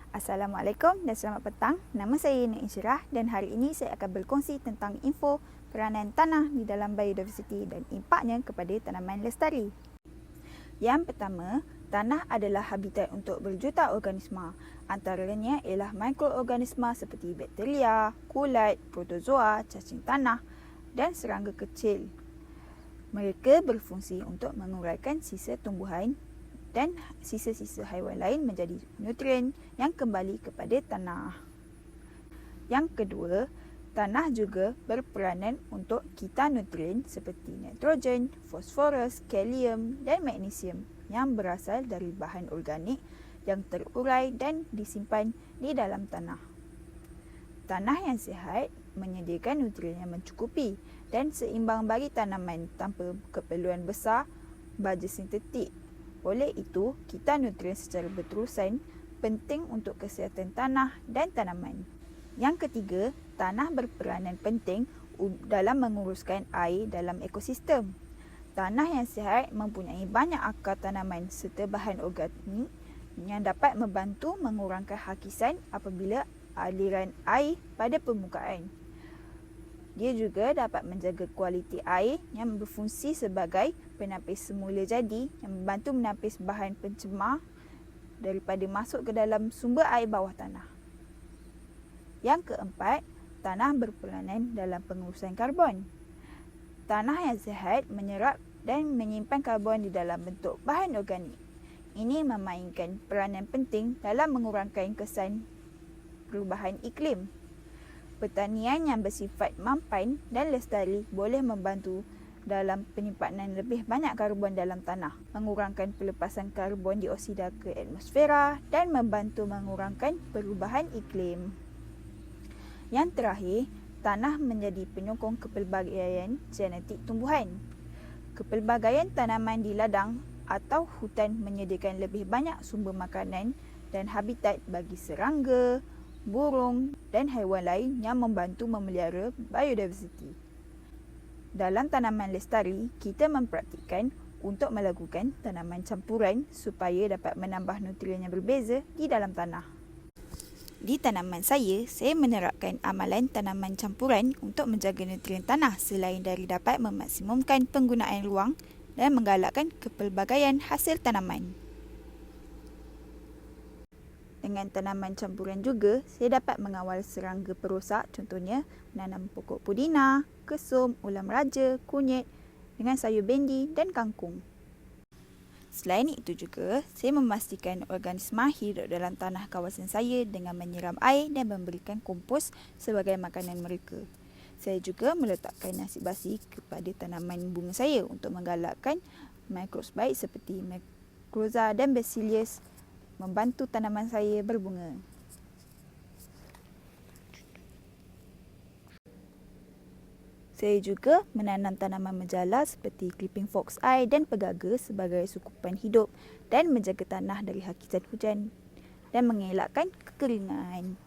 Assalamualaikum dan selamat petang. Nama saya Ina Insyirah dan hari ini saya akan berkongsi tentang info peranan tanah di dalam biodiversiti dan impaknya kepada tanaman lestari. Yang pertama, tanah adalah habitat untuk berjuta organisma. Antaranya ialah mikroorganisma seperti bakteria, kulat, protozoa, cacing tanah dan serangga kecil. Mereka berfungsi untuk menguraikan sisa tumbuhan dan sisa-sisa haiwan lain menjadi nutrien yang kembali kepada tanah. Yang kedua, tanah juga berperanan untuk kita nutrien seperti nitrogen, fosforus, kalium dan magnesium yang berasal dari bahan organik yang terurai dan disimpan di dalam tanah. Tanah yang sihat menyediakan nutrien yang mencukupi dan seimbang bagi tanaman tanpa keperluan besar baja sintetik. Oleh itu, kita nutrien secara berterusan penting untuk kesihatan tanah dan tanaman. Yang ketiga, tanah berperanan penting dalam menguruskan air dalam ekosistem. Tanah yang sihat mempunyai banyak akar tanaman serta bahan organik yang dapat membantu mengurangkan hakisan apabila aliran air pada permukaan. Dia juga dapat menjaga kualiti air yang berfungsi sebagai penapis semula jadi yang membantu menapis bahan pencemar daripada masuk ke dalam sumber air bawah tanah. Yang keempat, tanah berperanan dalam pengurusan karbon. Tanah yang sihat menyerap dan menyimpan karbon di dalam bentuk bahan organik. Ini memainkan peranan penting dalam mengurangkan kesan perubahan iklim. Pertanian yang bersifat mampan dan lestari boleh membantu dalam penyimpanan lebih banyak karbon dalam tanah, mengurangkan pelepasan karbon dioksida ke atmosfera dan membantu mengurangkan perubahan iklim. Yang terakhir, tanah menjadi penyokong kepelbagaian genetik tumbuhan. Kepelbagaian tanaman di ladang atau hutan menyediakan lebih banyak sumber makanan dan habitat bagi serangga, burung dan haiwan lain yang membantu memelihara biodiversiti. Dalam tanaman lestari, kita mempraktikkan untuk melakukan tanaman campuran supaya dapat menambah nutrien yang berbeza di dalam tanah. Di tanaman saya menerapkan amalan tanaman campuran untuk menjaga nutrien tanah selain dari dapat memaksimumkan penggunaan ruang dan menggalakkan kepelbagaian hasil tanaman. Dengan tanaman campuran juga, saya dapat mengawal serangga perosak, contohnya menanam pokok pudina, kesum, ulam raja, kunyit dengan sayur bendi dan kangkung. Selain itu juga, saya memastikan organisma hidup dalam tanah kawasan saya dengan menyiram air dan memberikan kompos sebagai makanan mereka. Saya juga meletakkan nasi basi kepada tanaman bunga saya untuk menggalakkan mikrobes baik seperti Mycorrhiza dan Bacillus membantu tanaman saya berbunga. Saya juga menanam tanaman menjala seperti clipping fox eye dan pegaga sebagai sukupan hidup dan menjaga tanah dari hakikat hujan dan mengelakkan kekeringan.